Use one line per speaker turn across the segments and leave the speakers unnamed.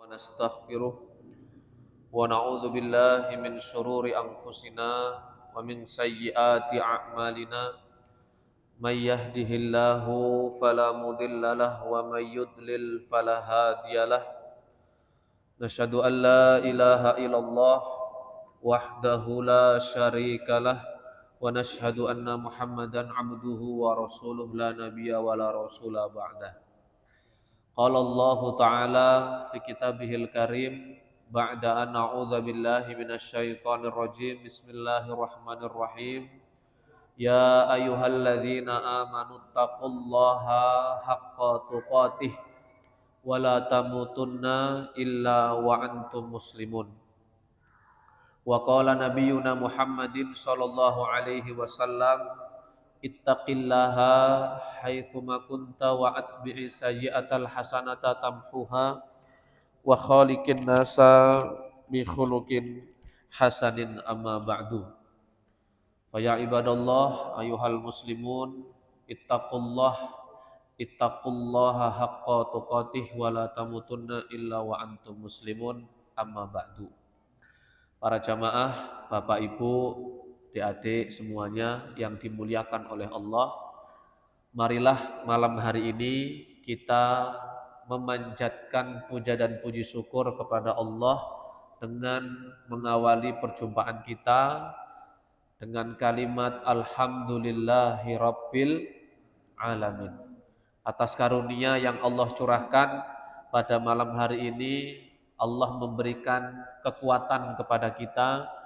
ونستغفره ونعوذ بالله من شرور أنفسنا ومن سيئات أعمالنا من يهده الله فلا مضل له ومن يضلل فلا هادي له نشهد أن لا إله إلا الله وحده لا شريك له ونشهد أن محمدا عبده ورسوله لا نبي ولا رسول بعده قال الله تعالى في كتابه الكريم بعد أن أعوذ بالله من الشيطان الرجيم بسم الله الرحمن الرحيم يا أيها الذين آمنوا اتقوا الله حق تقاته ولا تموتن إلا وأنتم مسلمون وقال نبينا محمد صلى الله عليه وسلم ittaqillaha haitsuma kunta wa atbi'i sayyi'atal hasanata tamhuha wa khaliqin nasa bi khuluqin hasanin amma ba'du. Fa ya ibadallah ayyuhal muslimun ittaqullaha haqqa tuqatih wa la tamutunna illa wa antum muslimun amma ba'du. Para jamaah, Bapak Ibu, adik-adik semuanya yang dimuliakan oleh Allah, marilah malam hari ini kita memanjatkan puja dan puji syukur kepada Allah dengan mengawali perjumpaan kita dengan kalimat Alhamdulillahi Rabbil Alamin. Atas karunia yang Allah curahkan pada malam hari ini, Allah memberikan kekuatan kepada kita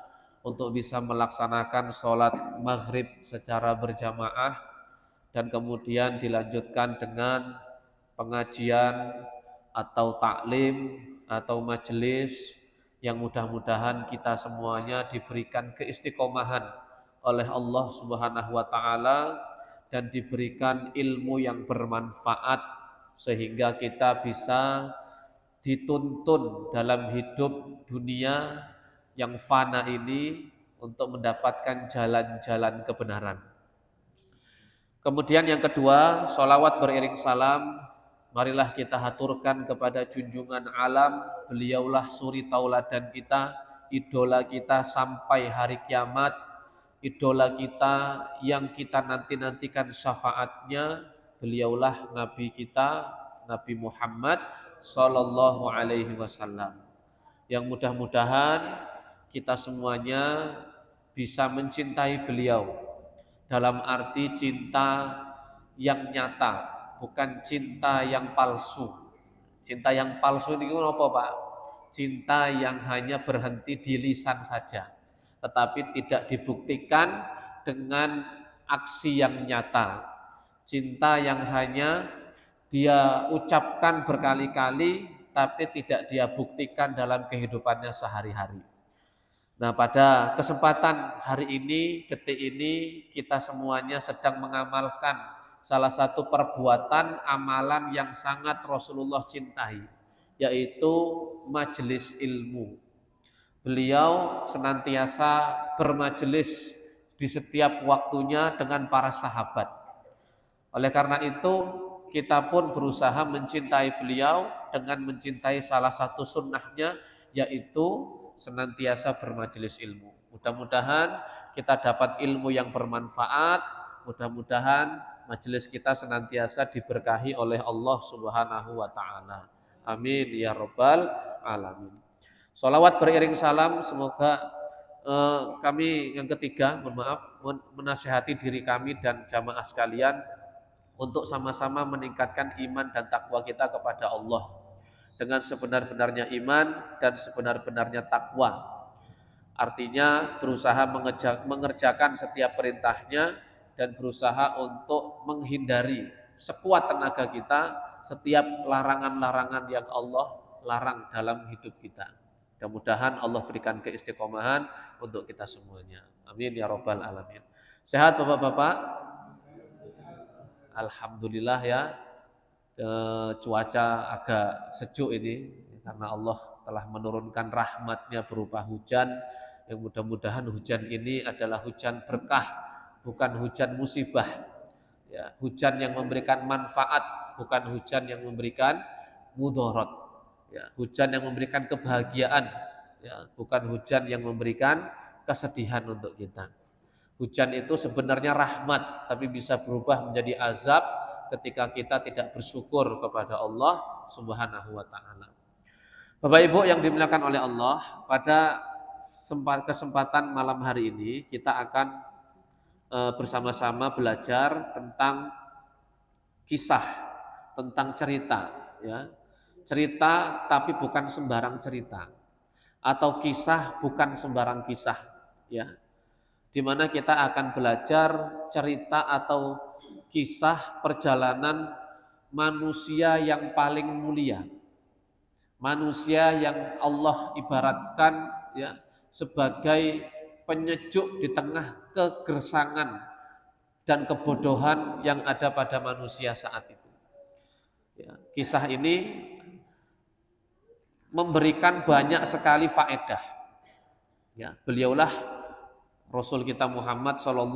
untuk bisa melaksanakan sholat maghrib secara berjamaah dan kemudian dilanjutkan dengan pengajian atau taklim atau majelis yang mudah-mudahan kita semuanya diberikan keistiqomahan oleh Allah Subhanahu wa taala dan diberikan ilmu yang bermanfaat sehingga kita bisa dituntun dalam hidup dunia yang fana ini untuk mendapatkan jalan-jalan kebenaran. Kemudian yang kedua, sholawat beriring salam, marilah kita haturkan kepada junjungan alam, beliaulah suri tauladan kita, idola kita sampai hari kiamat, idola kita yang kita nanti-nantikan syafaatnya, beliaulah Nabi kita, Nabi Muhammad sallallahu alaihi wasallam. Yang mudah-mudahan kita semuanya bisa mencintai beliau dalam arti cinta yang nyata, bukan cinta yang palsu. Cinta yang palsu ini apa, Pak? Cinta yang hanya berhenti di lisan saja, tetapi tidak dibuktikan dengan aksi yang nyata. Cinta yang hanya dia ucapkan berkali-kali, tapi tidak dia buktikan dalam kehidupannya sehari-hari. Nah, pada kesempatan hari ini, detik ini, kita semuanya sedang mengamalkan salah satu perbuatan amalan yang sangat Rasulullah cintai, yaitu majelis ilmu. Beliau senantiasa bermajelis di setiap waktunya dengan para sahabat. Oleh karena itu, kita pun berusaha mencintai beliau dengan mencintai salah satu sunnahnya, yaitu senantiasa bermajelis ilmu. Mudah-mudahan kita dapat ilmu yang bermanfaat, mudah-mudahan majelis kita senantiasa diberkahi oleh Allah Subhanahu wa taala. Amin ya rabbal alamin. Sholawat beriring salam, semoga kami yang ketiga, menasihati diri kami dan jamaah sekalian untuk sama-sama meningkatkan iman dan takwa kita kepada Allah dengan sebenar-benarnya iman dan sebenar-benarnya takwa. Artinya berusaha mengerjakan setiap perintahnya dan berusaha untuk menghindari sekuat tenaga kita setiap larangan-larangan yang Allah larang dalam hidup kita. Mudah-mudahan Allah berikan keistiqomahan untuk kita semuanya. Amin ya rabbal alamin. Sehat Bapak-bapak? Alhamdulillah ya. Cuaca agak sejuk ini karena Allah telah menurunkan rahmatnya berupa hujan yang mudah-mudahan hujan ini adalah hujan berkah, bukan hujan musibah ya, hujan yang memberikan manfaat, bukan hujan yang memberikan mudarat Ya, hujan yang memberikan kebahagiaan, ya, bukan hujan yang memberikan kesedihan untuk kita. Hujan itu sebenarnya rahmat, tapi bisa berubah menjadi azab ketika kita tidak bersyukur kepada Allah Subhanahu wa taala. Bapak Ibu yang dimuliakan oleh Allah, pada kesempatan malam hari ini kita akan bersama-sama belajar tentang kisah, tentang cerita, ya. Cerita tapi bukan sembarang cerita, atau kisah bukan sembarang kisah, ya. Di mana kita akan belajar cerita atau kisah perjalanan manusia yang paling mulia. Manusia yang Allah ibaratkan, ya, sebagai penyejuk di tengah kegersangan dan kebodohan yang ada pada manusia saat itu. Ya, kisah ini memberikan banyak sekali faedah. Ya, beliaulah Rasul kita Muhammad SAW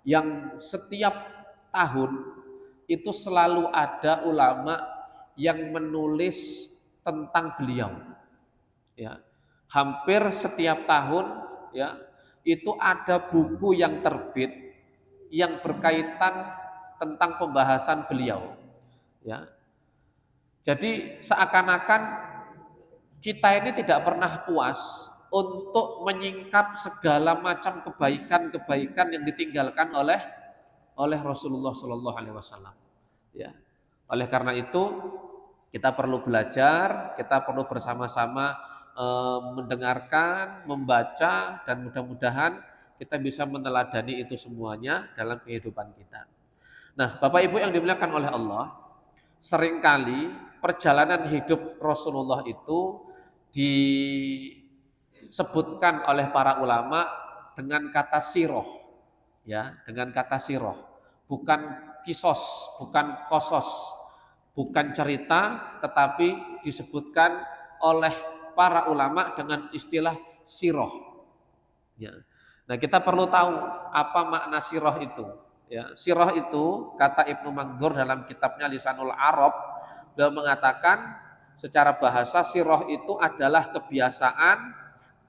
yang setiap tahun itu selalu ada ulama yang menulis tentang beliau. Ya, hampir setiap tahun, ya, itu ada buku yang terbit yang berkaitan tentang pembahasan beliau. Ya, jadi seakan-akan kita ini tidak pernah puas untuk menyingkap segala macam kebaikan-kebaikan yang ditinggalkan oleh Rasulullah SAW. Ya, oleh karena itu kita perlu belajar, kita perlu bersama-sama mendengarkan, membaca, dan mudah-mudahan kita bisa meneladani itu semuanya dalam kehidupan kita. Nah, Bapak Ibu yang dimuliakan oleh Allah, seringkali perjalanan hidup Rasulullah itu disebutkan oleh para ulama dengan kata siroh, ya, dengan kata siroh, bukan kisos, bukan kosos, bukan cerita, tetapi disebutkan oleh para ulama dengan istilah siroh. Ya. Nah, kita perlu tahu apa makna siroh itu. Ya, siroh itu, kata Ibnu Manggur dalam kitabnya Lisanul Arab, beliau mengatakan secara bahasa siroh itu adalah kebiasaan,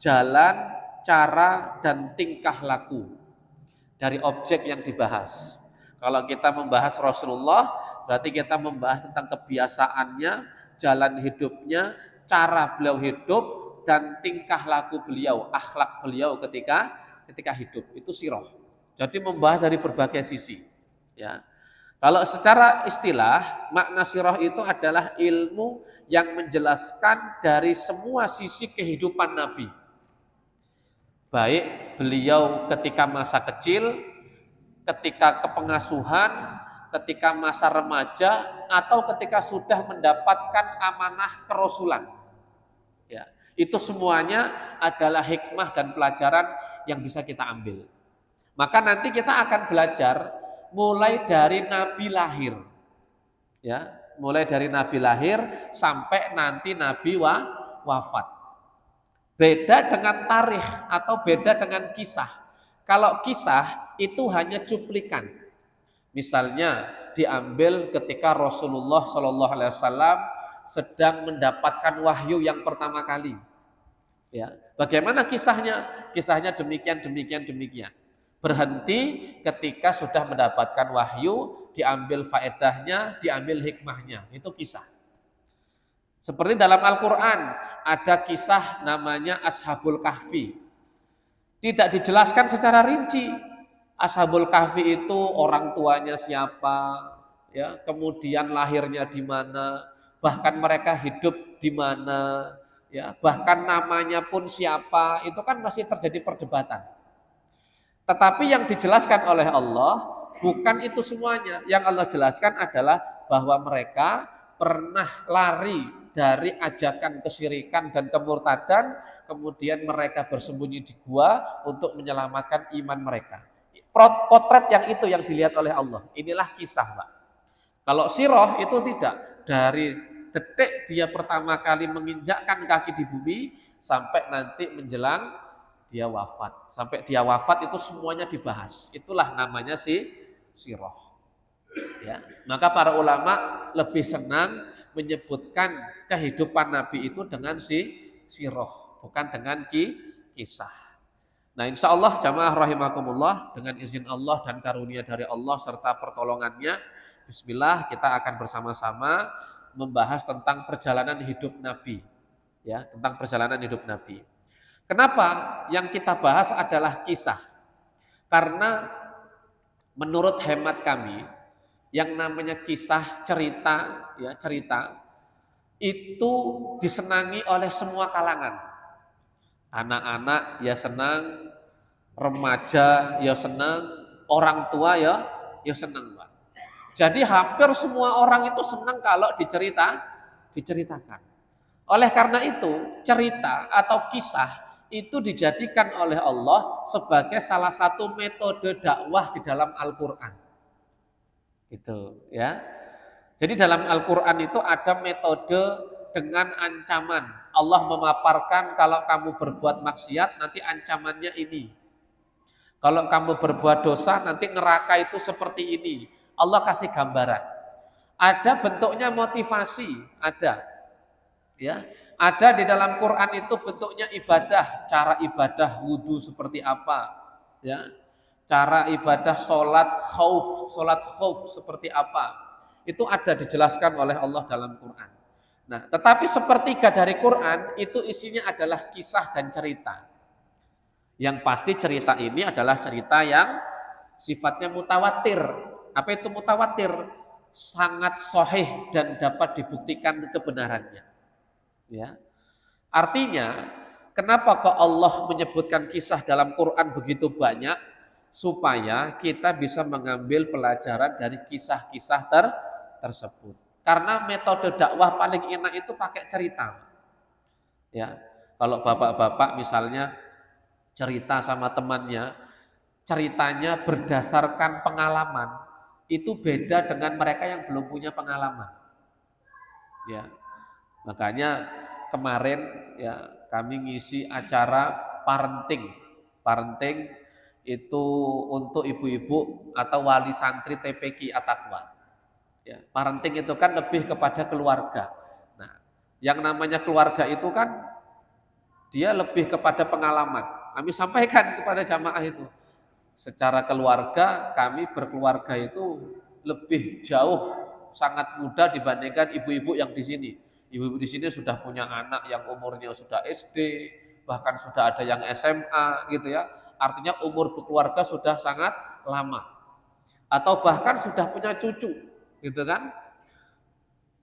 jalan, cara, dan tingkah laku dari objek yang dibahas. Kalau kita membahas Rasulullah, berarti kita membahas tentang kebiasaannya, jalan hidupnya, cara beliau hidup, dan tingkah laku beliau, akhlak beliau ketika hidup. Itu siroh. Jadi membahas dari berbagai sisi. Ya. Kalau secara istilah, makna siroh itu adalah ilmu yang menjelaskan dari semua sisi kehidupan Nabi. Baik beliau ketika masa kecil, ketika kepengasuhan, ketika masa remaja, atau ketika sudah mendapatkan amanah kerasulan. Ya, itu semuanya adalah hikmah dan pelajaran yang bisa kita ambil. Maka nanti kita akan belajar mulai dari Nabi lahir. Ya, mulai dari Nabi lahir sampai nanti Nabi wafat. Beda dengan tarikh atau beda dengan kisah. Kalau kisah itu hanya cuplikan. Misalnya diambil ketika Rasulullah SAW sedang mendapatkan wahyu yang pertama kali. Ya, bagaimana kisahnya? Kisahnya demikian. Berhenti ketika sudah mendapatkan wahyu, diambil faedahnya, diambil hikmahnya. Itu kisah. Seperti dalam Al-Quran ada kisah namanya Ashabul Kahfi. Tidak dijelaskan secara rinci. Ashabul Kahfi itu orang tuanya siapa, ya, kemudian lahirnya di mana, bahkan mereka hidup di mana, ya, bahkan namanya pun siapa, itu kan masih terjadi perdebatan. Tetapi yang dijelaskan oleh Allah bukan itu semuanya. Yang Allah jelaskan adalah bahwa mereka pernah lari dari ajakan kesyirikan dan kemurtadan, kemudian mereka bersembunyi di gua untuk menyelamatkan iman mereka. Potret yang itu yang dilihat oleh Allah. Inilah kisah, Pak. Kalau siroh itu tidak. Dari detik dia pertama kali menginjakkan kaki di bumi sampai nanti menjelang dia wafat. Sampai dia wafat itu semuanya dibahas. Itulah namanya siroh. Ya. Maka para ulama lebih senang menyebutkan kehidupan Nabi itu dengan sirah, bukan dengan kisah. Nah, insya Allah jamaah rahimakumullah, dengan izin Allah dan karunia dari Allah serta pertolongannya, bismillah kita akan bersama-sama membahas tentang perjalanan hidup Nabi. Ya, tentang perjalanan hidup Nabi. Kenapa yang kita bahas adalah kisah? Karena menurut hemat kami, yang namanya kisah, cerita, ya cerita, itu disenangi oleh semua kalangan. Anak-anak ya senang, remaja ya senang, orang tua ya senang, Pak. Jadi hampir semua orang itu senang kalau diceritakan. Oleh karena itu, cerita atau kisah itu dijadikan oleh Allah sebagai salah satu metode dakwah di dalam Al-Qur'an. Gitu, ya. Jadi dalam Al-Qur'an itu ada metode dengan ancaman. Allah memaparkan kalau kamu berbuat maksiat nanti ancamannya ini. Kalau kamu berbuat dosa nanti neraka itu seperti ini. Allah kasih gambaran. Ada bentuknya motivasi, ada. Ya, ada di dalam Quran itu bentuknya ibadah, cara ibadah wudu seperti apa, ya. Cara ibadah sholat khauf seperti apa. Itu ada dijelaskan oleh Allah dalam Quran. Nah, tetapi sepertiga dari Quran itu isinya adalah kisah dan cerita. Yang pasti cerita ini adalah cerita yang sifatnya mutawatir. Apa itu mutawatir? Sangat sahih dan dapat dibuktikan kebenarannya. Ya. Artinya, kenapa kok Allah menyebutkan kisah dalam Quran begitu banyak? Supaya kita bisa mengambil pelajaran dari kisah-kisah tersebut. Karena metode dakwah paling enak itu pakai cerita. Ya, kalau bapak-bapak misalnya cerita sama temannya, ceritanya berdasarkan pengalaman, itu beda dengan mereka yang belum punya pengalaman. Ya, makanya kemarin ya kami ngisi acara parenting itu untuk ibu-ibu atau wali santri TPQ At-Taqwa. Ya, parenting itu kan lebih kepada keluarga. Nah, yang namanya keluarga itu kan dia lebih kepada pengalaman. Kami sampaikan kepada jamaah itu. Secara keluarga, kami berkeluarga itu lebih jauh sangat mudah dibandingkan ibu-ibu yang di sini. Ibu-ibu di sini sudah punya anak yang umurnya sudah SD, bahkan sudah ada yang SMA gitu ya. Artinya umur berkeluarga sudah sangat lama. Atau bahkan sudah punya cucu, gitu kan?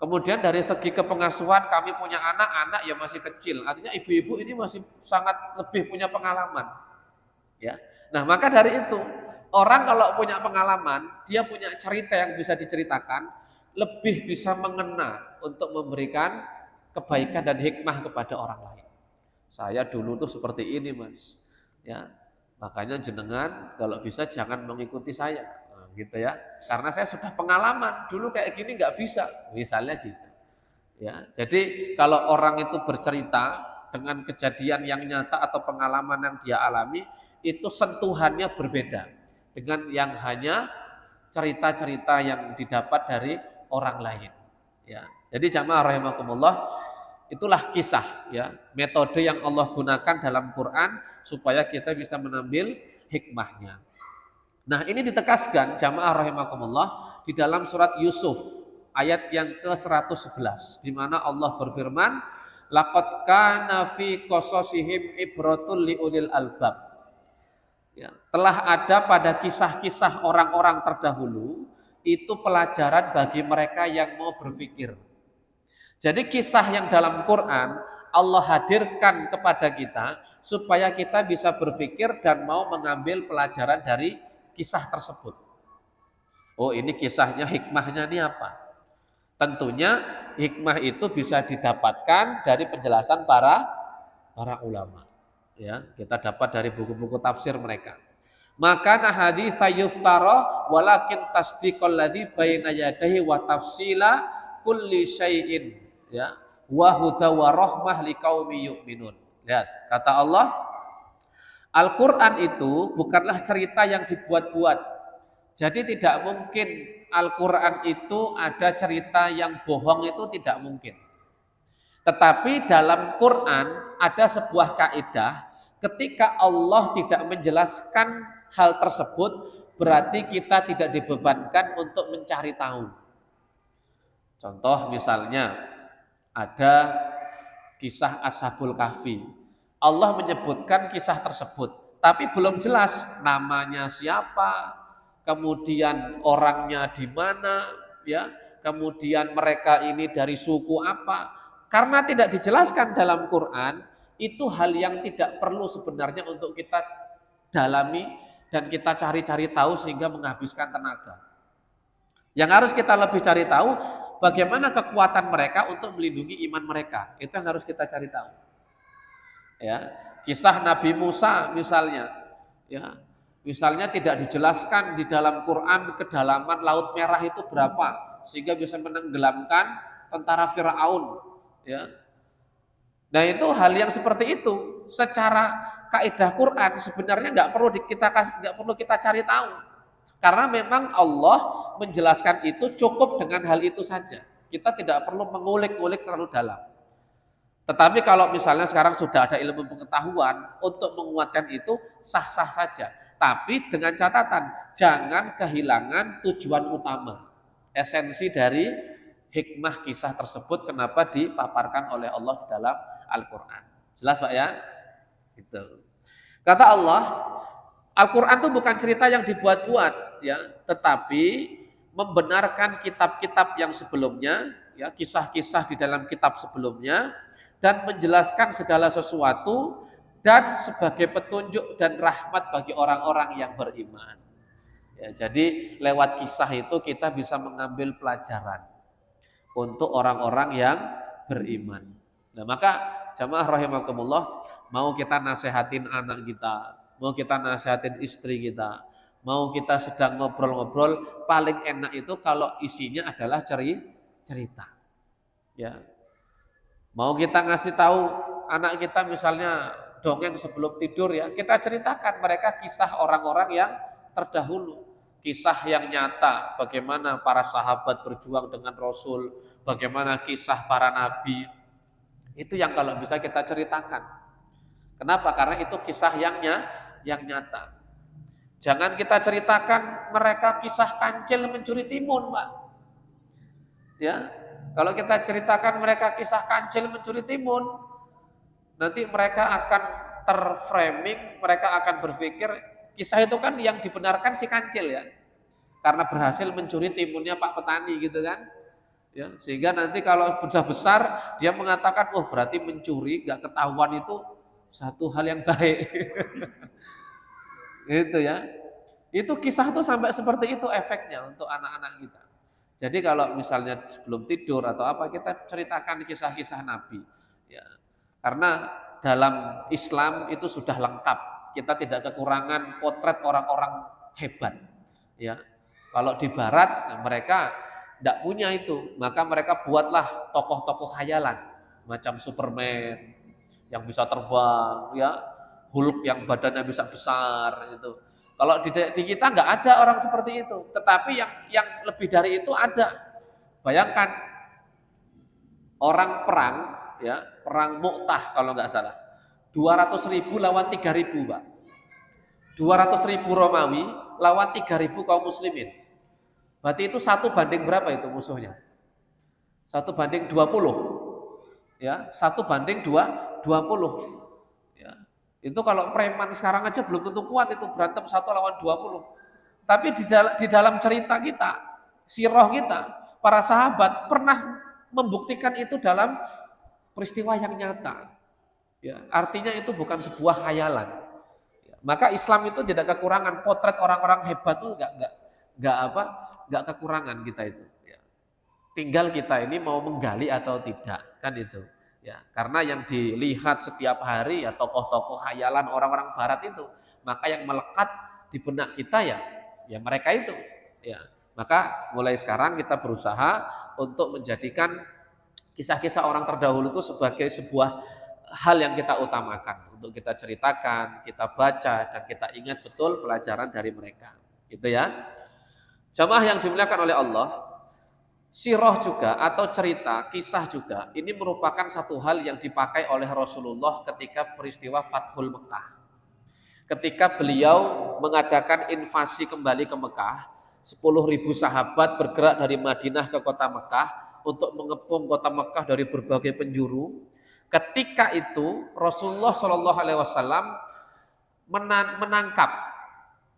Kemudian dari segi kepengasuhan kami punya anak yang masih kecil. Artinya ibu-ibu ini masih sangat lebih punya pengalaman. Ya. Nah, maka dari itu, orang kalau punya pengalaman, dia punya cerita yang bisa diceritakan, lebih bisa mengena untuk memberikan kebaikan dan hikmah kepada orang lain. Saya dulu tuh seperti ini, Mas. Ya. Makanya jenengan kalau bisa jangan mengikuti saya, nah, gitu ya. Karena saya sudah pengalaman, dulu kayak gini nggak bisa, misalnya gitu. Ya, jadi kalau orang itu bercerita dengan kejadian yang nyata atau pengalaman yang dia alami, itu sentuhannya berbeda dengan yang hanya cerita-cerita yang didapat dari orang lain. Ya, jadi jamaah rahimakumullah, itulah kisah, ya, metode yang Allah gunakan dalam Quran supaya kita bisa mengambil hikmahnya. Nah, ini ditekaskan jamaah rahimakumullah di dalam surat Yusuf ayat yang ke-111 di mana Allah berfirman, laqad kana fi qasasihim ibratul liulil albab. Ya, telah ada pada kisah-kisah orang-orang terdahulu itu pelajaran bagi mereka yang mau berpikir. Jadi kisah yang dalam Quran Allah hadirkan kepada kita supaya kita bisa berpikir dan mau mengambil pelajaran dari kisah tersebut. Oh, ini kisahnya, hikmahnya ini apa? Tentunya hikmah itu bisa didapatkan dari penjelasan para ulama. Ya, kita dapat dari buku-buku tafsir mereka. Maka haditsa yuftara walakin tasdiqal ladzi baina yadayhi wa tafsila kulli syai'in, ya, wa huda wa rahmah liqaumi yu'minun. Lihat, kata Allah, Al-Qur'an itu bukanlah cerita yang dibuat-buat. Jadi tidak mungkin Al-Quran itu ada cerita yang bohong, itu tidak mungkin. Tetapi dalam Quran ada sebuah kaidah, ketika Allah tidak menjelaskan hal tersebut, berarti kita tidak dibebankan untuk mencari tahu. Contoh misalnya ada kisah Ashabul Kahfi. Allah menyebutkan kisah tersebut, tapi belum jelas namanya siapa, kemudian orangnya di mana, ya, kemudian mereka ini dari suku apa. Karena tidak dijelaskan dalam Quran, itu hal yang tidak perlu sebenarnya untuk kita dalami dan kita cari-cari tahu sehingga menghabiskan tenaga. Yang harus kita lebih cari tahu, bagaimana kekuatan mereka untuk melindungi iman mereka. Itu yang harus kita cari tahu. Ya, kisah Nabi Musa misalnya, ya, misalnya tidak dijelaskan di dalam Quran kedalaman Laut Merah itu berapa sehingga bisa menenggelamkan tentara Firaun, ya. Nah, itu hal yang seperti itu secara kaidah Quran sebenarnya nggak perlu kita cari tahu, karena memang Allah menjelaskan itu cukup dengan hal itu saja. Kita tidak perlu mengulik-ulik terlalu dalam. Tetapi kalau misalnya sekarang sudah ada ilmu pengetahuan untuk menguatkan itu, sah-sah saja. Tapi dengan catatan, jangan kehilangan tujuan utama, esensi dari hikmah kisah tersebut, kenapa dipaparkan oleh Allah di dalam Al-Quran. Jelas Pak ya? Gitu. Kata Allah, Al-Quran itu bukan cerita yang dibuat-buat, ya, tetapi membenarkan kitab-kitab yang sebelumnya, ya, kisah-kisah di dalam kitab sebelumnya, dan menjelaskan segala sesuatu dan sebagai petunjuk dan rahmat bagi orang-orang yang beriman. Ya, jadi lewat kisah itu kita bisa mengambil pelajaran untuk orang-orang yang beriman. Nah, maka jamaah rahimakumullah, mau kita nasehatin anak kita, mau kita nasehatin istri kita, mau kita sedang ngobrol-ngobrol, paling enak itu kalau isinya adalah cerita. Ya. Mau kita ngasih tahu anak kita misalnya dongeng sebelum tidur, ya, kita ceritakan mereka kisah orang-orang yang terdahulu, kisah yang nyata, bagaimana para sahabat berjuang dengan Rasul, bagaimana kisah para nabi. Itu yang kalau bisa kita ceritakan. Kenapa? Karena itu kisah yang nyata. Jangan kita ceritakan mereka kisah kancil mencuri timun, Pak. Ya. Kalau kita ceritakan mereka kisah kancil mencuri timun, nanti mereka akan terframing, mereka akan berpikir kisah itu kan yang dibenarkan si kancil, ya, karena berhasil mencuri timunnya Pak Petani gitu kan, ya, sehingga nanti kalau sudah besar dia mengatakan, oh berarti mencuri gak ketahuan itu satu hal yang baik. Gitu ya. Itu kisah tuh sampai seperti itu efeknya untuk anak-anak kita. Jadi kalau misalnya sebelum tidur atau apa, kita ceritakan kisah-kisah Nabi, ya. Karena dalam Islam itu sudah lengkap. Kita tidak kekurangan potret orang-orang hebat, ya. Kalau di Barat mereka tidak punya itu, maka mereka buatlah tokoh-tokoh khayalan macam Superman yang bisa terbang, ya, Hulk yang badannya bisa besar itu. Kalau di kita nggak ada orang seperti itu, tetapi yang lebih dari itu ada. Bayangkan orang perang, ya, perang Mu'tah kalau nggak salah, 200.000 lawan 3.000, Pak. 200.000 Romawi lawan 3.000 kaum muslimin. Berarti itu 1 banding berapa itu musuhnya? 1 banding 20, ya, 1 banding 20. Itu kalau preman sekarang aja belum tentu kuat itu berantem 1 lawan 20. Tapi di dalam cerita kita, sirah kita, para sahabat pernah membuktikan itu dalam peristiwa yang nyata. Ya, artinya itu bukan sebuah khayalan. Ya, maka Islam itu tidak kekurangan potret orang-orang hebat itu enggak kekurangan kita itu. Ya. Tinggal kita ini mau menggali atau tidak, kan itu. Ya, karena yang dilihat setiap hari ya tokoh-tokoh khayalan orang-orang barat itu, maka yang melekat di benak kita ya mereka itu, ya. Maka mulai sekarang kita berusaha untuk menjadikan kisah-kisah orang terdahulu itu sebagai sebuah hal yang kita utamakan untuk kita ceritakan, kita baca dan kita ingat betul pelajaran dari mereka. Gitu ya. Jamaah yang dimuliakan oleh Allah, sirah juga atau cerita, kisah juga, ini merupakan satu hal yang dipakai oleh Rasulullah ketika peristiwa Fathul Mekah. Ketika beliau mengadakan invasi kembali ke Mekah, 10.000 sahabat bergerak dari Madinah ke kota Mekah untuk mengepung kota Mekah dari berbagai penjuru. Ketika itu Rasulullah SAW menangkap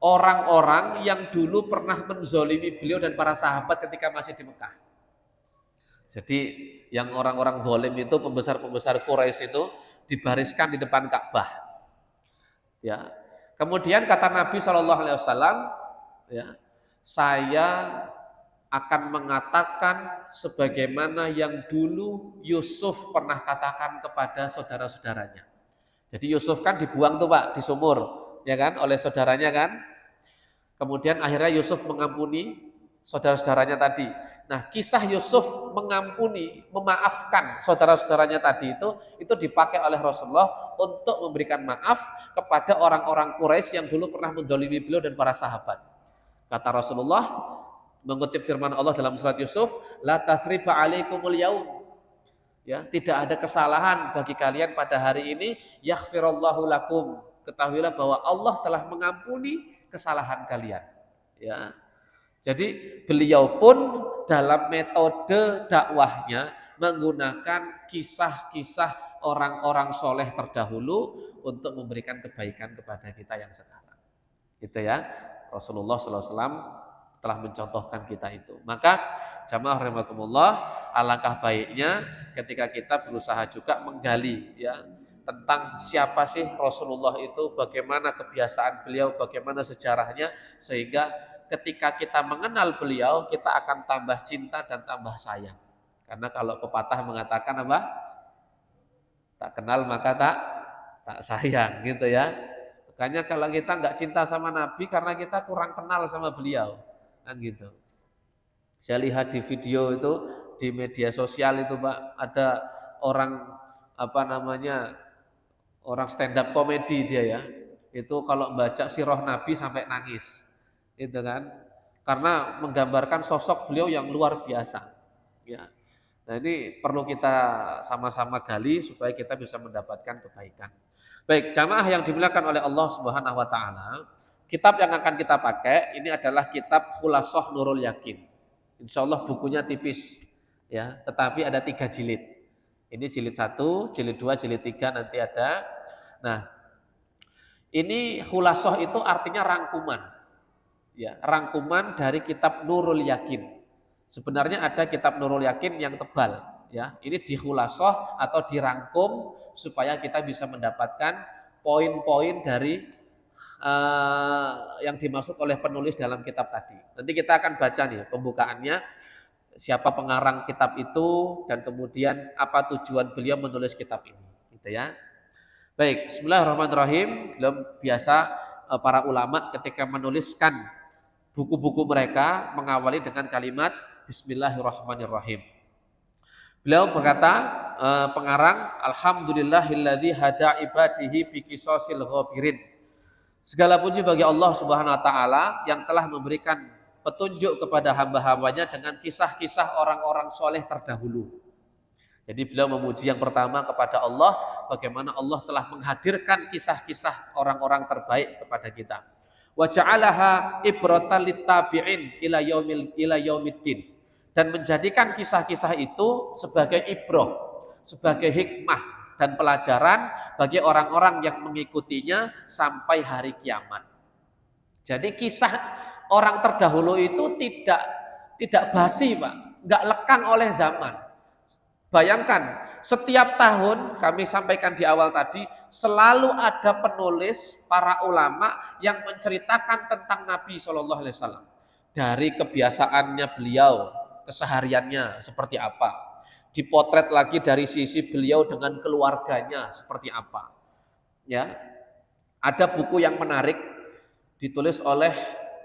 orang-orang yang dulu pernah menzolimi beliau dan para sahabat ketika masih di Mekah. Jadi yang orang-orang zalim itu, pembesar-pembesar Quraisy itu dibariskan di depan Ka'bah. Ya. Kemudian kata Nabi SAW, ya, saya akan mengatakan sebagaimana yang dulu Yusuf pernah katakan kepada saudara-saudaranya. Jadi Yusuf kan dibuang tuh Pak di sumur, ya kan, oleh saudaranya kan. Kemudian akhirnya Yusuf mengampuni saudara-saudaranya tadi. Nah, kisah Yusuf mengampuni, memaafkan saudara-saudaranya tadi itu dipakai oleh Rasulullah untuk memberikan maaf kepada orang-orang Quraisy yang dulu pernah mendolimi beliau dan para sahabat. Kata Rasulullah, mengutip firman Allah dalam surat Yusuf, la tathriba alaikumul yaum. Ya, tidak ada kesalahan bagi kalian pada hari ini, yaghfirallahu lakum. Ketahuilah bahwa Allah telah mengampuni kesalahan kalian. Ya. Jadi beliau pun dalam metode dakwahnya menggunakan kisah-kisah orang-orang soleh terdahulu untuk memberikan kebaikan kepada kita yang sekarang. Gitu ya. Rasulullah SAW telah mencontohkan kita itu. Maka jamaah rahimakumullah, alangkah baiknya ketika kita berusaha juga menggali ya tentang siapa sih Rasulullah itu, bagaimana kebiasaan beliau, bagaimana sejarahnya, sehingga ketika kita mengenal beliau, kita akan tambah cinta dan tambah sayang. Karena kalau pepatah mengatakan apa? Tak kenal maka tak sayang, gitu ya. Makanya kalau kita nggak cinta sama Nabi karena kita kurang kenal sama beliau, kan gitu. Saya lihat di video itu di media sosial itu Pak, ada orang orang stand up komedi dia ya. Itu kalau baca sirah Nabi sampai nangis. Itu kan, karena menggambarkan sosok beliau yang luar biasa ya. Nah ini perlu kita sama-sama gali supaya kita bisa mendapatkan kebaikan. Baik, jamaah yang dimuliakan oleh Allah Subhanahu wa taala, kitab yang akan kita pakai ini adalah kitab Khulasah Nurul Yakin. Insyaallah bukunya tipis ya, tetapi ada 3 jilid. Ini jilid 1, jilid 2, jilid 3 nanti ada. Nah, ini khulasah itu artinya rangkuman. Ya, rangkuman dari kitab Nurul Yakin. Sebenarnya ada kitab Nurul Yakin yang tebal, ya. Ini dikhulasah atau dirangkum supaya kita bisa mendapatkan poin-poin dari yang dimaksud oleh penulis dalam kitab tadi. Nanti kita akan baca nih pembukaannya, siapa pengarang kitab itu dan kemudian apa tujuan beliau menulis kitab ini, gitu ya. Baik, bismillahirrahmanirrahim. Belum biasa para ulama ketika menuliskan buku-buku mereka mengawali dengan kalimat bismillahirrahmanirrahim. Beliau berkata, pengarang, alhamdulillahilladzi hada ibadihi biqisasil ghabirin. Segala puji bagi Allah Subhanahu wa taala yang telah memberikan petunjuk kepada hamba-hambanya dengan kisah-kisah orang-orang soleh terdahulu. Jadi beliau memuji yang pertama kepada Allah, bagaimana Allah telah menghadirkan kisah-kisah orang-orang terbaik kepada kita. Wa ja'alaha ibratan littabi'in ila yaumiddin, dan menjadikan kisah-kisah itu sebagai ibrah, sebagai hikmah dan pelajaran bagi orang-orang yang mengikutinya sampai hari kiamat. Jadi kisah orang terdahulu itu tidak basi, Pak, enggak lekang oleh zaman. Bayangkan, setiap tahun kami sampaikan di awal tadi, selalu ada penulis, para ulama yang menceritakan tentang Nabi SAW. Dari kebiasaannya beliau, kesehariannya seperti apa. Dipotret lagi dari sisi beliau dengan keluarganya seperti apa. Ya, ada buku yang menarik ditulis oleh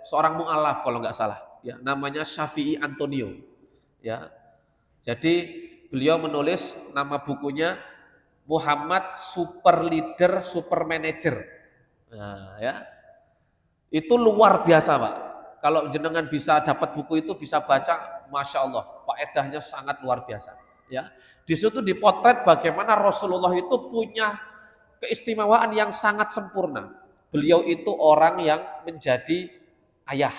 seorang mu'alaf kalau nggak salah. Ya, namanya Syafi'i Antonio. Ya, jadi beliau menulis, nama bukunya Muhammad Super Leader Super Manager. Nah, ya. Itu luar biasa, Pak. Kalau jenengan bisa dapat buku itu, bisa baca, masya Allah, faedahnya sangat luar biasa. Ya, di situ dipotret bagaimana Rasulullah itu punya keistimewaan yang sangat sempurna. Beliau itu orang yang menjadi ayah,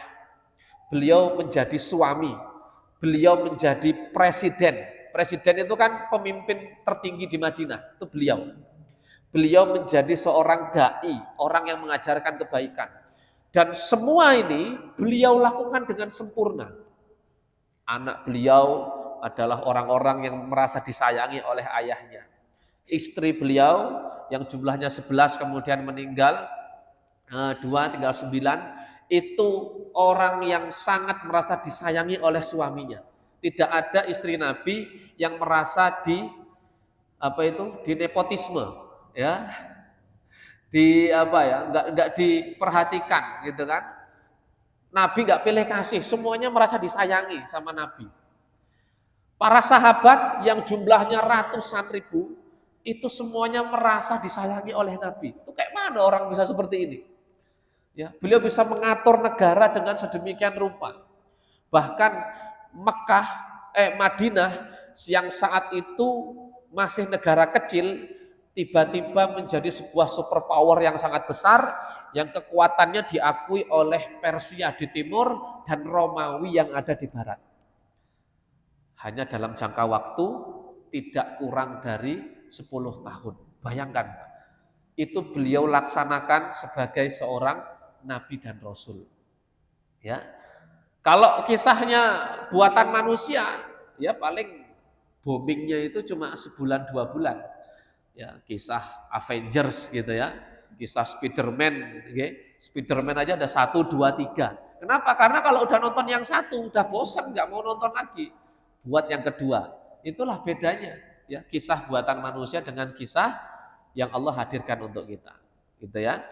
beliau menjadi suami, beliau menjadi presiden. Presiden itu kan pemimpin tertinggi di Madinah, itu beliau. Beliau menjadi seorang dai, orang yang mengajarkan kebaikan. Dan semua ini beliau lakukan dengan sempurna. Anak beliau adalah orang-orang yang merasa disayangi oleh ayahnya. Istri beliau yang jumlahnya 11 kemudian meninggal, 2 tinggal 9, itu orang yang sangat merasa disayangi oleh suaminya. Tidak ada istri Nabi yang merasa di nepotisme, ya, nggak diperhatikan gitu kan. Nabi nggak pilih kasih, semuanya merasa disayangi sama Nabi. Para sahabat yang jumlahnya ratusan ribu itu semuanya merasa disayangi oleh Nabi. Itu kayak mana orang bisa seperti ini? Ya, beliau bisa mengatur negara dengan sedemikian rupa. Bahkan Madinah yang saat itu masih negara kecil, tiba-tiba menjadi sebuah superpower yang sangat besar, yang kekuatannya diakui oleh Persia di timur dan Romawi yang ada di barat. Hanya dalam jangka waktu tidak kurang dari 10 tahun. Bayangkan, itu beliau laksanakan sebagai seorang Nabi dan Rasul. Ya, kalau kisahnya buatan manusia, ya paling boomingnya itu cuma sebulan 2 bulan. Ya, kisah Avengers gitu ya, kisah Spiderman, okay? Spiderman aja ada 1, 2, 3. Kenapa? Karena kalau udah nonton yang satu, udah bosan, nggak mau nonton lagi. Buat yang kedua, itulah bedanya. Ya, kisah buatan manusia dengan kisah yang Allah hadirkan untuk kita, gitu ya.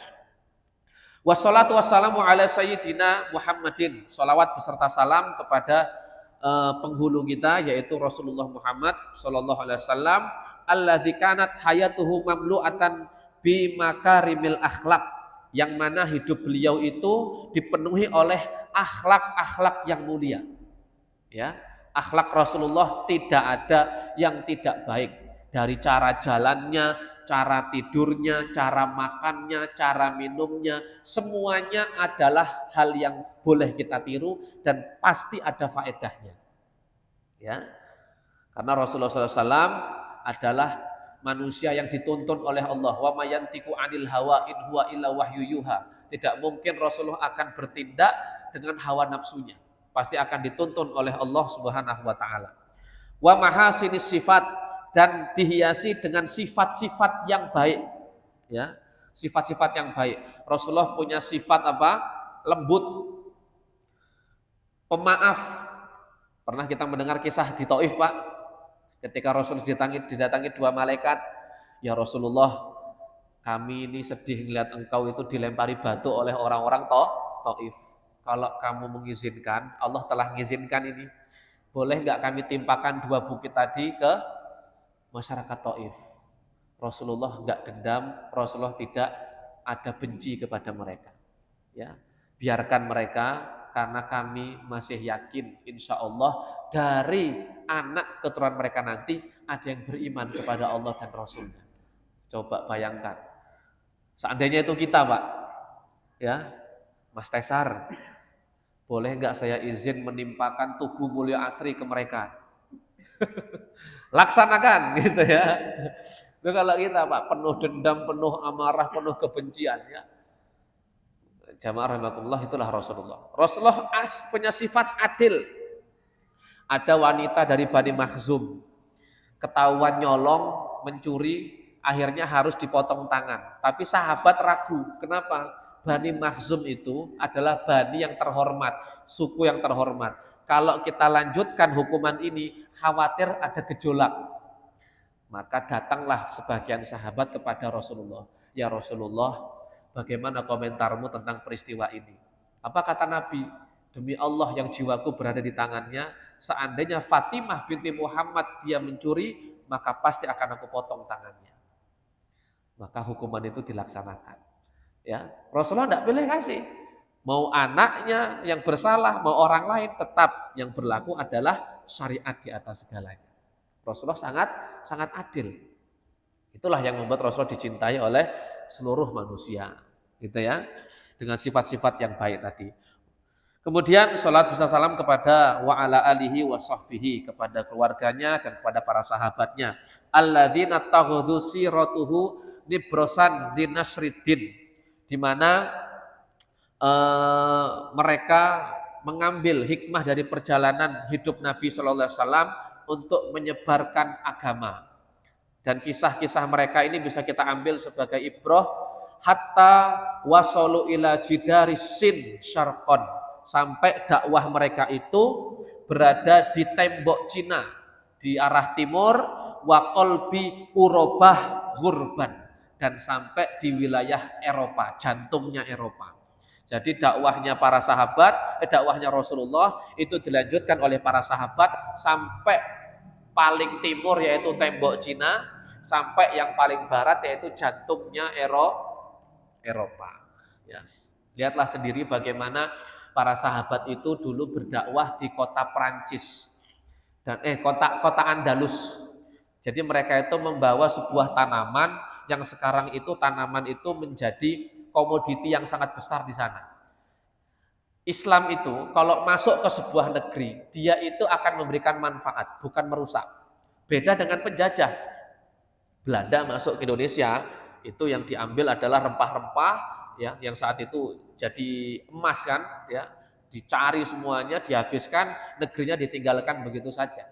Wassalatu wassalamu ala sayyidina Muhammadin. Salawat beserta salam kepada penghulu kita, yaitu Rasulullah Muhammad sallallahu alaihi wasallam, alladzi kanat hayatuhu mamlu'atan bi makarimil akhlak, yang mana hidup beliau itu dipenuhi oleh akhlak-akhlak yang mulia. Ya, akhlak Rasulullah tidak ada yang tidak baik, dari cara jalannya, cara tidurnya, cara makannya, cara minumnya, semuanya adalah hal yang boleh kita tiru dan pasti ada faedahnya. Ya, karena Rasulullah SAW adalah manusia yang dituntun oleh Allah. Wa mayantiku anil hawa in huwa illa wahyu yuha. Tidak mungkin Rasulullah akan bertindak dengan hawa nafsunya. Pasti akan dituntun oleh Allah Subhanahu wa taala. Wa mahasinis sifat, dan dihiasi dengan sifat-sifat yang baik. Ya, sifat-sifat yang baik. Rasulullah punya sifat apa? Lembut, pemaaf. Pernah kita mendengar kisah di Taif, Pak? Ketika Rasul didatangi 2 malaikat, ya Rasulullah, kami ini sedih melihat engkau itu dilempari batu oleh orang-orang Taif. Kalau kamu mengizinkan, Allah telah mengizinkan ini, boleh nggak kami timpakan 2 bukit tadi ke masyarakat Taif? Rasulullah nggak dendam, Rasulullah tidak ada benci kepada mereka. Ya, biarkan mereka, karena kami masih yakin insya Allah dari anak keturunan mereka nanti ada yang beriman kepada Allah dan Rasulnya. Coba bayangkan, seandainya itu kita, Pak, ya, Mas Tesar, boleh nggak saya izin menimpakan tubuh mulia Asri ke mereka? Laksanakan, gitu ya. Itu kalau kita, Pak, penuh dendam, penuh amarah, penuh kebencian, ya. Jamaah rahimakumullah, itulah Rasulullah. Rasulullah punya sifat adil. Ada wanita dari Bani Makhzum, ketahuan nyolong, mencuri, akhirnya harus dipotong tangan. Tapi sahabat ragu, kenapa? Bani Makhzum itu adalah bani yang terhormat, suku yang terhormat. Kalau kita lanjutkan hukuman ini, khawatir ada gejolak. Maka datanglah sebagian sahabat kepada Rasulullah. Ya Rasulullah, bagaimana komentarmu tentang peristiwa ini? Apa kata Nabi? Demi Allah yang jiwaku berada di tangannya, seandainya Fatimah binti Muhammad dia mencuri, maka pasti akan aku potong tangannya. Maka hukuman itu dilaksanakan. Ya, Rasulullah tidak pilih kasih. Mau anaknya yang bersalah, mau orang lain, tetap yang berlaku adalah syariat di atas segalanya. Rasulullah sangat sangat adil. Itulah yang membuat Rasulullah dicintai oleh seluruh manusia, gitu ya, dengan sifat-sifat yang baik tadi. Kemudian salat salam kepada wa ala alihi wa sahbihi, kepada keluarganya dan kepada para sahabatnya. Alladzina taghudhu siratuhu nibrosan dinasriddin, di mana mereka mengambil hikmah dari perjalanan hidup Nabi Shallallahu Alaihi Wasallam untuk menyebarkan agama. Dan kisah-kisah mereka ini bisa kita ambil sebagai ibrah, hatta wasalu ila jidarisin syarqon, sampai dakwah mereka itu berada di tembok Cina di arah timur, wa qalbi urobah ghurban, dan sampai di wilayah Eropa, jantungnya Eropa. Jadi dakwahnya para sahabat, dakwahnya Rasulullah itu dilanjutkan oleh para sahabat sampai paling timur yaitu tembok Cina, sampai yang paling barat yaitu jantungnya Eropa. Ya. Lihatlah sendiri bagaimana para sahabat itu dulu berdakwah di kota Perancis dan kota Andalus. Jadi mereka itu membawa sebuah tanaman yang sekarang itu tanaman itu menjadi komoditi yang sangat besar di sana. Islam itu kalau masuk ke sebuah negeri, dia itu akan memberikan manfaat, bukan merusak. Beda dengan penjajah. Belanda masuk ke Indonesia, itu yang diambil adalah rempah-rempah ya, yang saat itu jadi emas kan, ya, dicari semuanya, dihabiskan, negerinya ditinggalkan begitu saja.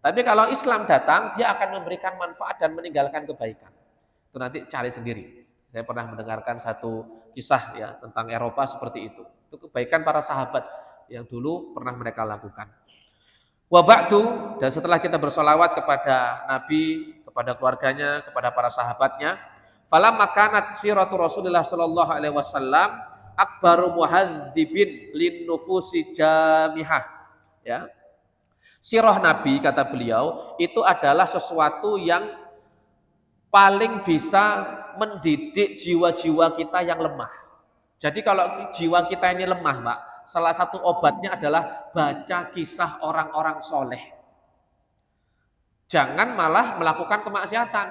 Tapi kalau Islam datang, dia akan memberikan manfaat dan meninggalkan kebaikan. Itu nanti cari sendiri. Saya pernah mendengarkan satu kisah ya tentang Eropa seperti itu. Itu kebaikan para sahabat yang dulu pernah mereka lakukan. Wa ba'du, dan setelah kita bersolawat kepada Nabi, kepada keluarganya, kepada para sahabatnya, falamma kanat siratu Rasulullah sallallahu alaihi wasallam akbaru muhadzibin lin nufusi jamihah. Ya. Sirah Nabi, kata beliau, itu adalah sesuatu yang paling bisa mendidik jiwa-jiwa kita yang lemah. Jadi kalau jiwa kita ini lemah, Pak, salah satu obatnya adalah baca kisah orang-orang soleh. Jangan malah melakukan kemaksiatan.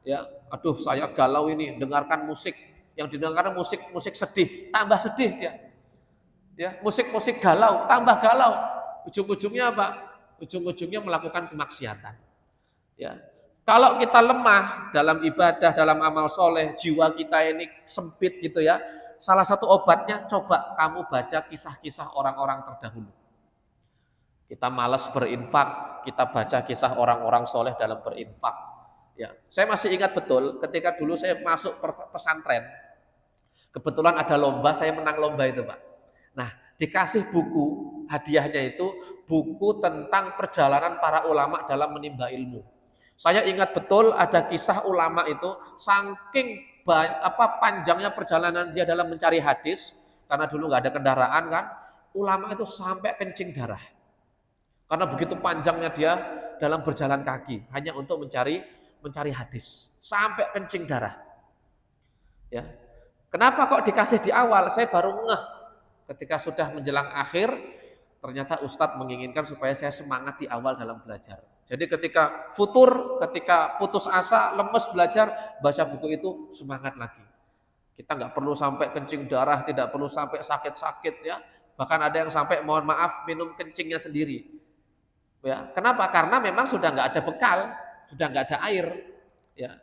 Ya, aduh saya galau ini, dengarkan musik, yang didengarkan musik sedih, tambah sedih dia. Ya, musik galau, tambah galau. Ujung-ujungnya apa? Ujung-ujungnya melakukan kemaksiatan. Ya. Kalau kita lemah dalam ibadah, dalam amal soleh, jiwa kita ini sempit gitu ya, salah satu obatnya coba kamu baca kisah-kisah orang-orang terdahulu. Kita malas berinfak, kita baca kisah orang-orang soleh dalam berinfak. Ya, saya masih ingat betul ketika dulu saya masuk pesantren, kebetulan ada lomba, saya menang lomba itu Pak. Nah, dikasih buku, hadiahnya itu buku tentang perjalanan para ulama dalam menimba ilmu. Saya ingat betul ada kisah ulama itu saking panjangnya perjalanan dia dalam mencari hadis, karena dulu nggak ada kendaraan kan, ulama itu sampai kencing darah. Karena begitu panjangnya dia dalam berjalan kaki hanya untuk mencari hadis, sampai kencing darah. Ya. Kenapa kok dikasih di awal? Saya baru ngeh ketika sudah menjelang akhir, ternyata Ustadz menginginkan supaya saya semangat di awal dalam belajar. Jadi ketika futur, ketika putus asa, lemes belajar, baca buku itu semangat lagi. Kita nggak perlu sampai kencing darah, tidak perlu sampai sakit-sakit ya. Bahkan ada yang sampai mohon maaf minum kencingnya sendiri. Ya, kenapa? Karena memang sudah nggak ada bekal, sudah nggak ada air. Ya.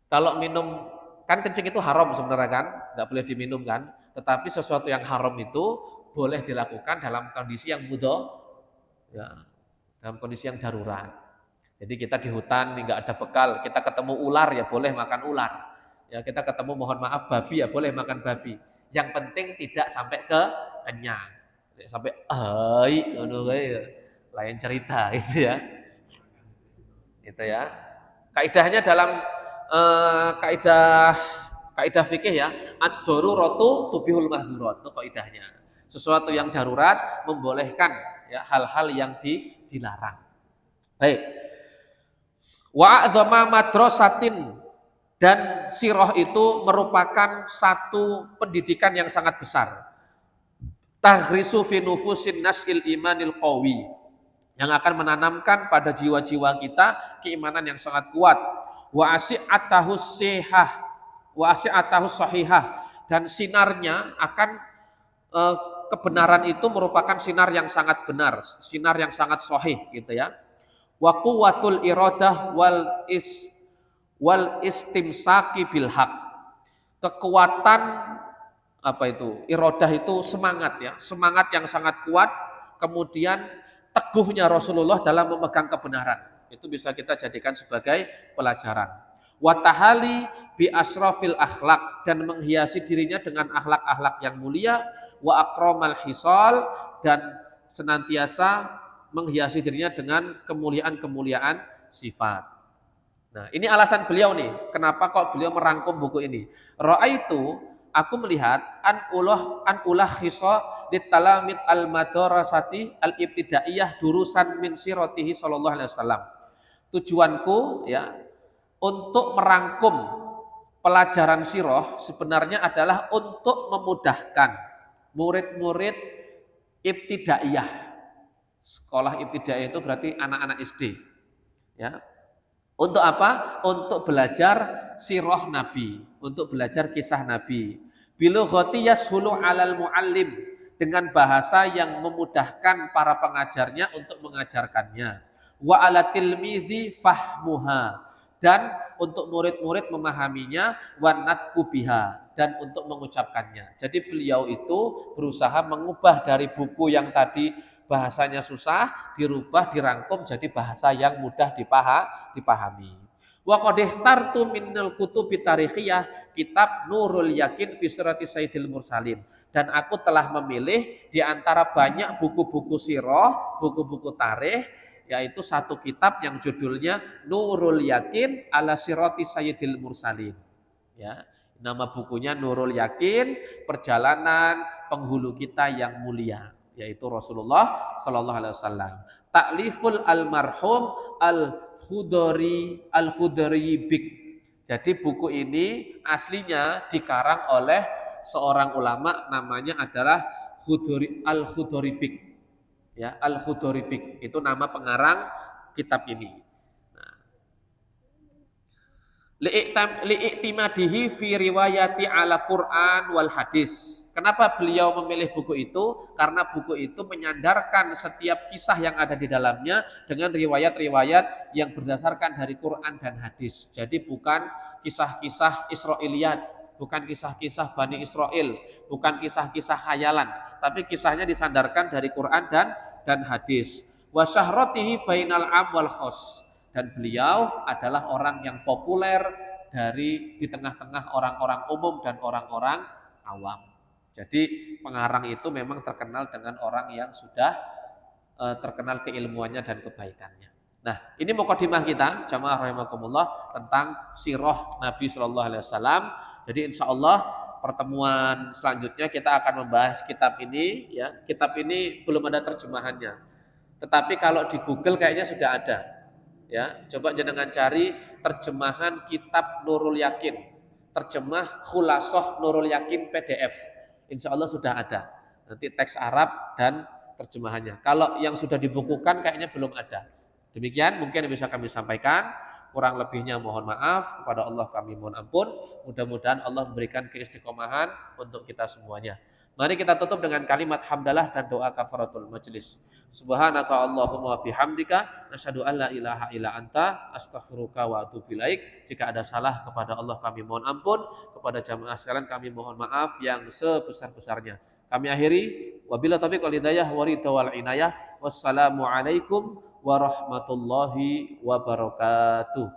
Kalau minum, kan kencing itu haram sebenarnya kan, nggak boleh diminum kan. Tetapi sesuatu yang haram itu boleh dilakukan dalam kondisi yang mudhar, ya, dalam kondisi yang darurat. Jadi kita di hutan, nggak ada bekal, kita ketemu ular ya boleh makan ular. Ya kita ketemu mohon maaf babi ya boleh makan babi. Yang penting tidak sampai kenyang, sampai lain cerita itu ya. Itu ya. Kaidahnya dalam kaidah fikih ya, ad-daruratu tubihul mahdzurat, itu kaidahnya. Sesuatu yang darurat membolehkan ya hal-hal yang dilarang. Baik. Wa a'dzama madrasatin, dan sirah itu merupakan satu pendidikan yang sangat besar. taghrisu fi nufusin nasil imanil qawi, yang akan menanamkan pada jiwa-jiwa kita keimanan yang sangat kuat. Wa asi'atahus sihah, wa asi'atahus sahihah, dan sinarnya akan kebenaran itu merupakan sinar yang sangat benar, sinar yang sangat sahih gitu ya. Wa quwwatul iradah wal istimsaki bil haq. Kekuatan apa itu? Iradah itu semangat ya, semangat yang sangat kuat, kemudian teguhnya Rasulullah dalam memegang kebenaran. Itu bisa kita jadikan sebagai pelajaran. Wa tahali bi asrafil akhlak, dan menghiasi dirinya dengan akhlak-akhlak yang mulia. Wa akramal hisal, dan senantiasa menghiasi dirinya dengan kemuliaan-kemuliaan sifat. Nah, ini alasan beliau nih, kenapa kok beliau merangkum buku ini. Ra'aitu, aku melihat an ulah khisa litalamid al-madrasati al-ibtidaiyah durusan min siratihi sallallahu alaihi wasallam. Tujuanku ya untuk merangkum pelajaran sirah sebenarnya adalah untuk memudahkan murid-murid ibtidaiyah. Sekolah ibtidaiyah itu berarti anak-anak SD. Ya. Untuk apa? Untuk belajar sirah Nabi, untuk belajar kisah Nabi. Bilughati yashulu 'alal muallim, dengan bahasa yang memudahkan para pengajarnya untuk mengajarkannya. Wa 'ala tilmizi fahmuha, dan untuk murid-murid memahaminya, wa natqu biha, dan untuk mengucapkannya. Jadi beliau itu berusaha mengubah dari buku yang tadi bahasanya susah, dirubah, dirangkum jadi bahasa yang mudah dipahami. Wa qad ihtartu minal kutubi tarikhiyah kitab Nurul Yakin fi Sirati Sayyidil Mursalin. Dan aku telah memilih di antara banyak buku-buku sirah, buku-buku tarikh, yaitu satu kitab yang judulnya Nurul Yakin ala Sirati Sayyidil Mursalin. Ya, nama bukunya Nurul Yakin, perjalanan penghulu kita yang mulia, yaitu Rasulullah Sallallahu Alaihi Wasallam. Ta'liful almarhum al-Khudari Bik. Jadi buku ini aslinya dikarang oleh seorang ulama, namanya adalah Al-Khudari Bik. Ya, Al-Khudari Bik itu nama pengarang kitab ini. Li'iktimadihi fi riwayati ala Quran wal hadis. Kenapa beliau memilih buku itu? Karena buku itu menyandarkan setiap kisah yang ada di dalamnya dengan riwayat-riwayat yang berdasarkan dari Quran dan hadis. Jadi bukan kisah-kisah Israiliyat, bukan kisah-kisah Bani Israel, bukan kisah-kisah khayalan, tapi kisahnya disandarkan dari Quran dan hadis. Wa syahratihi bainal am wal khos. Dan beliau adalah orang yang populer di tengah-tengah orang-orang umum dan orang-orang awam. Jadi pengarang itu memang terkenal dengan orang yang sudah terkenal keilmuannya dan kebaikannya. Nah, ini mukadimah kita, jamaah rahimakumullah, tentang sirah Nabi Sallallahu Alaihi Wasallam. Jadi insya Allah pertemuan selanjutnya kita akan membahas kitab ini. Ya, kitab ini belum ada terjemahannya, tetapi kalau di Google kayaknya sudah ada. Ya, coba jenengan cari terjemahan kitab Nurul Yakin, terjemah Khulasah Nurul Yakin PDF. Insya Allah sudah ada. Nanti teks Arab dan terjemahannya. Kalau yang sudah dibukukan kayaknya belum ada. Demikian mungkin yang bisa kami sampaikan. Kurang lebihnya mohon maaf, kepada Allah kami mohon ampun. Mudah-mudahan Allah memberikan keistiqomahan untuk kita semuanya. Mari kita tutup dengan kalimat hamdalah dan doa kafaratul majlis. Subhanaka Allahumma bihamdika nasyhadu an la ilaha illa anta astaghfiruka wa atubu ilaik. Jika ada salah kepada Allah kami mohon ampun, kepada jamaah sekalian kami mohon maaf yang sebesar-besarnya. Kami akhiri wabillahi taufiq wal hidayah wa ridha wal inayah. Wassalamu alaikum warahmatullahi wabarakatuh.